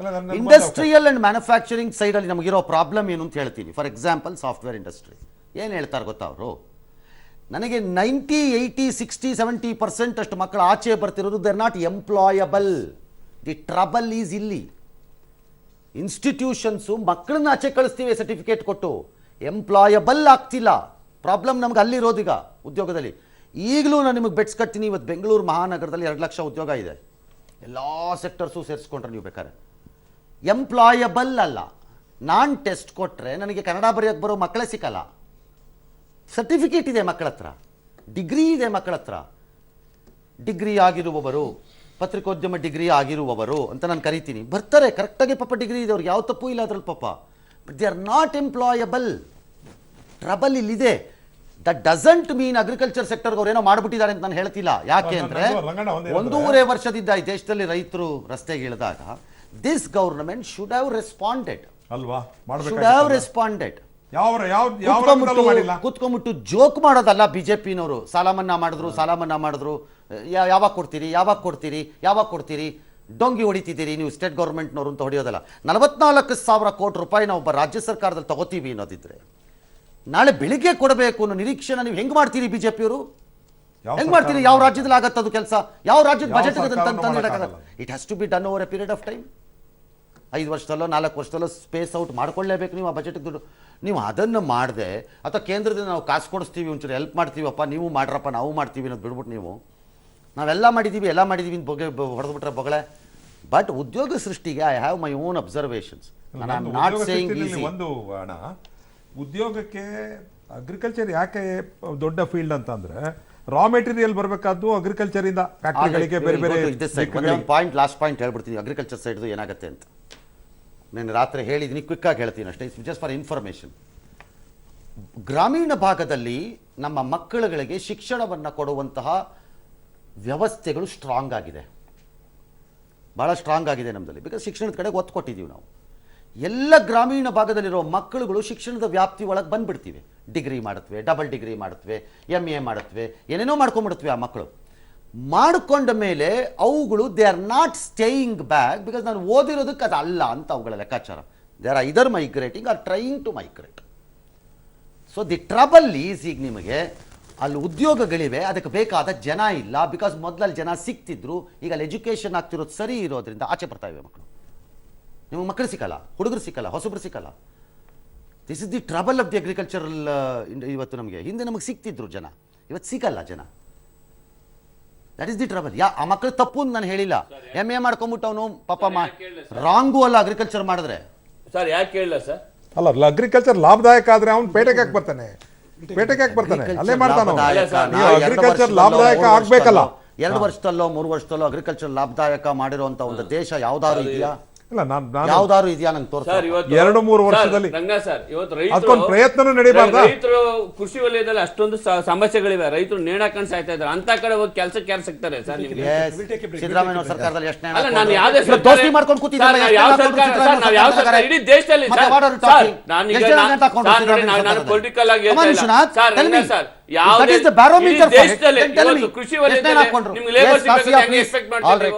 Industrial and manufacturing side ಅಲ್ಲಿ ನಮಗಿರೋ ಪ್ರಾಬ್ಲಮ್ ಏನು ಅಂತ ಹೇಳ್ತೀನಿ. ಫಾರ್ ಎಕ್ಸಾಂಪಲ್, ಸಾಫ್ಟ್ವೇರ್ ಇಂಡಸ್ಟ್ರಿ ಏನು ಹೇಳ್ತಾರೆ ಗೊತ್ತಾ ಅವರು? ನನಗೆ 90, 80, 60, 70% ಅಷ್ಟು ಮಕ್ಕಳು ಆಚೆ ಬರ್ತಿರೋದು they are not employable. The trouble is ಇಲ್ಲಿ. ಇನ್ಸ್ಟಿಟ್ಯೂಷನ್ಸು ಮಕ್ಕಳನ್ನ ಆಚೆ ಕಳಿಸ್ತೀವಿ ಸರ್ಟಿಫಿಕೇಟ್ ಕೊಟ್ಟು, ಎಂಪ್ಲಾಯಬಲ್ ಆಗ್ತಿಲ್ಲ. ಪ್ರಾಬ್ಲಮ್ ನಮ್ಗೆ ಅಲ್ಲಿರೋದೀಗ ಉದ್ಯೋಗದಲ್ಲಿ. ಈಗಲೂ ನಾನು ನಿಮಗೆ ಬೆಟ್ಸ್ ಕಟ್ತೀನಿ. ಇವತ್ತು ಬೆಂಗಳೂರು ಮಹಾನಗರದಲ್ಲಿ 2 ಲಕ್ಷ ಉದ್ಯೋಗ ಇದೆ, ಎಲ್ಲ ಸೆಕ್ಟರ್ಸು ಸೇರಿಸ್ಕೊಂಡ್ರೆ ನೀವು ಬೇಕಾದ್ರೆ. ಎಂಪ್ಲಾಯಬಲ್ ಅಲ್ಲ. ನಾನು ಟೆಸ್ಟ್ ಕೊಟ್ಟರೆ ನನಗೆ ಕನ್ನಡ ಬರೆಯೋಕ್ಕೆ ಬರೋ ಮಕ್ಕಳೇ ಸಿಕ್ಕಲ್ಲ. ಸರ್ಟಿಫಿಕೇಟ್ ಇದೆ ಮಕ್ಕಳ ಹತ್ರ, ಡಿಗ್ರಿ ಇದೆ ಮಕ್ಕಳ ಹತ್ರ. ಡಿಗ್ರಿ ಆಗಿರುವವರು, ಪತ್ರಿಕೋದ್ಯಮ ಡಿಗ್ರಿ ಆಗಿರುವವರು ಅಂತ ನಾನು ಕರಿತೀನಿ, ಬರ್ತಾರೆ ಕರೆಕ್ಟಾಗಿ. ಪಾಪ ಡಿಗ್ರಿ ಇದೆ, ಅವ್ರಿಗೆ ಯಾವ ತಪ್ಪು ಇಲ್ಲ ಅದ್ರಲ್ಲಿ ಪಾಪ. But they are not employable. Trouble ಇಲ್ಲಿದೆ. ದಟ್ ಡಸಂಟ್ ಮೀನ್ ಅಗ್ರಿಕಲ್ಚರ್ ಸೆಕ್ಟರ್ಗೆ ಅವ್ರು ಏನೋ ಮಾಡ್ಬಿಟ್ಟಿದ್ದಾರೆ ಅಂತ ನಾನು ಹೇಳ್ತಿಲ್ಲ. ಯಾಕೆ ಅಂದರೆ 1.5 ವರ್ಷದಿಂದ ಈ ದೇಶದಲ್ಲಿ ರೈತರು ರಸ್ತೆಗೆ ಇಳಿದಾಗ this government should have responded ಅಲ್ವಾ? Should have responded. ಕೂತ್ಕೊಂಡ್ಬಿಟ್ಟು ಜೋಕ್ ಮಾಡೋದಲ್ಲ. ಬಿಜೆಪಿನವರು ಸಾಲ ಮನ್ನಾ ಮಾಡಿದ್ರು, ಯಾವಾಗ ಕೊಡ್ತೀರಿ, ಡೊಂಗಿ ಹೊಡಿತಿದ್ದೀರಿ ನೀವು ಸ್ಟೇಟ್ ಗೌರ್ಮೆಂಟ್ನವರು ಅಂತ ಹೊಡೆಯೋದಲ್ಲ. 44,000 ಕೋಟಿ ರೂಪಾಯಿ ನಾವು ಒಬ್ಬ ರಾಜ್ಯ ಸರ್ಕಾರದಲ್ಲಿ ತಗೋತೀವಿ ಅನ್ನೋದಿದ್ರೆ ನಾಳೆ ಬೆಳಿಗ್ಗೆ ಕೊಡಬೇಕು ಅನ್ನೋ ನಿರೀಕ್ಷೆನ ನೀವು ಹೆಂಗ್ ಮಾಡ್ತೀರಿ? ಬಿಜೆಪಿಯವರು ಹೆಂಗ್ ಮಾಡ್ತೀರಿ? ಯಾವ ರಾಜ್ಯದಲ್ಲಿ ಆಗತ್ತದು ಕೆಲಸ? ಯಾವ ರಾಜ್ಯದ budget it has to be done over a period of time. 5 ವರ್ಷದಲ್ಲೋ 4 ವರ್ಷದಲ್ಲೋ ಸ್ಪೇಸ್ ಔಟ್ ಮಾಡ್ಕೊಳ್ಳೇಬೇಕು ನೀವು ಆ ಬಜೆಟ್ಗೆ ದುಡ್ಡು. ನೀವು ಅದನ್ನು ಮಾಡದೆ, ಅಥವಾ ಕೇಂದ್ರದಿಂದ ನಾವು ಕಾಸು ಕೊಡಿಸ್ತೀವಿ, ಒಂಚೂರು ಹೆಲ್ಪ್ ಮಾಡ್ತೀವಪ್ಪ, ನೀವು ಮಾಡ್ರಪ್ಪ, ನಾವು ಮಾಡ್ತೀವಿ ಅನ್ನೋದು ಬಿಡ್ಬಿಟ್ಟು ನೀವು ನಾವೆಲ್ಲ ಮಾಡಿದ್ದೀವಿ ಅಂತ ಹೊಡೆದ್ಬಿಟ್ರೆ ಬೊಗಳೆ. ಬಟ್ ಉದ್ಯೋಗ ಸೃಷ್ಟಿಗೆ I have my own observations. ಒಂದು ಹಣ ಉದ್ಯೋಗಕ್ಕೆ ಅಗ್ರಿಕಲ್ಚರ್ ಯಾಕೆ ದೊಡ್ಡ ಫೀಲ್ಡ್ ಅಂತ ಅಂದ್ರೆ ರಾ ಮೆಟೀರಿಯಲ್ ಬರಬೇಕಾದ್ದು ಅಗ್ರಿಕಲ್ಚರ್ ಇಂದ ಫ್ಯಾಕ್ಟರಿಗಳಿಗೆ ಬೇರೆ ಬೇರೆ ದಿಕ್ಕುಗಳಿಗೆ. ಲಾಸ್ಟ್ ಪಾಯಿಂಟ್ ಹೇಳ್ಬಿಡ್ತೀನಿ ಅಗ್ರಿಕಲ್ಚರ್ ಸೈಡ್ದು ಏನಾಗುತ್ತೆ ಅಂತ. ನಾನು ರಾತ್ರಿ ಹೇಳಿದ್ದೀನಿ, ಕ್ವಿಕ್ಕಾಗಿ ಹೇಳ್ತೀನಿ ಅಷ್ಟೇ, ಜಸ್ಟ್ ಫಾರ್ ಇನ್ಫಾರ್ಮೇಷನ್. ಗ್ರಾಮೀಣ ಭಾಗದಲ್ಲಿ ನಮ್ಮ ಮಕ್ಕಳುಗಳಿಗೆ ಶಿಕ್ಷಣವನ್ನು ಕೊಡುವಂತಹ ವ್ಯವಸ್ಥೆಗಳು ಸ್ಟ್ರಾಂಗ್ ಆಗಿದೆ, ಭಾಳ ಸ್ಟ್ರಾಂಗ್ ಆಗಿದೆ ನಮ್ಮದಲ್ಲಿ. ಬಿಕಾಸ್ ಶಿಕ್ಷಣದ ಕಡೆಗೆ ಒತ್ತು ಕೊಟ್ಟಿದ್ದೀವಿ ನಾವು. ಎಲ್ಲ ಗ್ರಾಮೀಣ ಭಾಗದಲ್ಲಿರೋ ಮಕ್ಕಳುಗಳು ಶಿಕ್ಷಣದ ವ್ಯಾಪ್ತಿ ಒಳಗೆ ಬಂದುಬಿಡ್ತೀವಿ. ಡಿಗ್ರಿ ಮಾಡುತ್ತವೆ, ಡಬಲ್ ಡಿಗ್ರಿ ಮಾಡುತ್ತವೆ, MA ಮಾಡುತ್ತವೆ, ಏನೇನೋ ಮಾಡ್ಕೊಂಡ್ಬಿಡ್ತವೆ ಆ ಮಕ್ಕಳು. ಮಾಡಿಕೊಂಡ ಮೇಲೆ ಅವುಗಳು they are not staying back, because ನಾನು ಓದಿರೋದಕ್ಕೆ ಅದು ಅಲ್ಲ ಅಂತ ಅವುಗಳ ಲೆಕ್ಕಾಚಾರ. They are either migrating or trying to migrate. So the trouble is, ಈಗ ನಿಮಗೆ ಅಲ್ಲಿ ಉದ್ಯೋಗಗಳಿವೆ, ಅದಕ್ಕೆ ಬೇಕಾದ ಜನ ಇಲ್ಲ. ಬಿಕಾಸ್ ಮೊದಲಲ್ಲಿ ಜನ ಸಿಗ್ತಿದ್ರು, ಈಗ ಅಲ್ಲಿ ಎಜುಕೇಷನ್ ಆಗ್ತಿರೋದು ಸರಿ ಇರೋದ್ರಿಂದ ಆಚೆ ಬರ್ತಾ ಇವೆ ಮಕ್ಕಳು. ನಿಮಗೆ ಮಕ್ಕಳು ಸಿಕ್ಕಲ್ಲ, ಹುಡುಗರು ಸಿಕ್ಕಲ್ಲ, ಹೊಸಬ್ರು ಸಿಕ್ಕಲ್ಲ. This is the trouble of the agricultural. ಇವತ್ತು ನಮಗೆ ಹಿಂದೆ ನಮಗೆ ಸಿಗ್ತಿದ್ರು ಜನ, ಇವತ್ತು ಸಿಗಲ್ಲ ಜನ. That is the trouble. ಆ ಮಕ್ಕಳು ತಪ್ಪು ಅಂತ ನಾನು ಹೇಳಿಲ್ಲ. MA ಮಾಡ್ಕೊಂಬಿಟ್ಟು ಅವನು ಪಾಪ ರಾಂಗು ಅಲ್ಲ ಅಗ್ರಿಕಲ್ಚರ್ ಮಾಡಿದ್ರೆ. ಸರ್ ಯಾಕೆ ಕೇಳಲ್ಲ ಸರ್? ಅಲ್ಲ, ಅಗ್ರಿಕಲ್ಚರ್ ಲಾಭದಾಯಕ ಆದ್ರೆ ಅವ್ನು ಪೇಟೆಗೆ ಯಾಕೆ ಬರ್ತಾನೆ? ಪೇಟೆಗೆ ಯಾಕೆ ಬರ್ತಾನೆ? ಅಲ್ಲೇ ಮಾಡ್ತಾನೆ. ಅಗ್ರಿಕಲ್ಚರ್ ಲಾಭದಾಯಕ ಆಗ್ಬೇಕಲ್ಲ. 2 ವರ್ಷದಲ್ಲೋ 3 ವರ್ಷದಲ್ಲೋ ಅಗ್ರಿಕಲ್ಚರ್ ಲಾಭದಾಯಕ ಮಾಡಿರುವಂತ ಒಂದು ದೇಶ ಯಾವ್ದಾದ್ರು ಇದೆಯಾ? ಇಲ್ಲ, ಯಾವ್ದಾದ್ರು ಇದೆಯಾ ನಂಗೆ ತೋರಿಸ. 2-3 ವರ್ಷದಲ್ಲಿ ಅದಕ್ಕೊಂದು ಪ್ರಯತ್ನನೂ ನಡೀಬಾರ್ದ? ರೈತರು ಕೃಷಿ ವಲಯದಲ್ಲಿ ಅಷ್ಟೊಂದು ಸಮಸ್ಯೆಗಳಿವೆ, ರೈತರು ನೇಣಾಕೊಂಡು ಸಾಯ್ತಾ ಇದ್ದಾರೆ. ಅಂತ ಕಡೆ ಹೋಗಿ ಕೆಲಸಕ್ಕೆ ಯಾರು ಸಿಗ್ತಾರೆ ಸರ್ ನಿಮ್ಗೆ? ಸಿದ್ದರಾಮಯ್ಯ ಸರ್ಕಾರದಲ್ಲಿ ಎಷ್ಟು ಅಲ್ಲ, ನಾನು ಯಾವ್ದೇ ದೋಸ್ತಿ ಮಾಡ್ಕೊಂಡು ಕೂತಿದ್ದಾರೆ. ಇಡೀ ದೇಶದಲ್ಲಿ ನಾನು ಪೊಲಿಟಿಕಲ್ ಆಗಿ ಯಾವುದೇ ದೇಶದಲ್ಲಿ ಕೃಷಿ ವಲಯದಲ್ಲಿ ನಿಮ್ಗೆ ಲೇಬರ್ ಸಿಗಬೇಕು ಎಕ್ಸ್ಪೆಕ್ಟ್ ಮಾಡ್ತಾರೆ.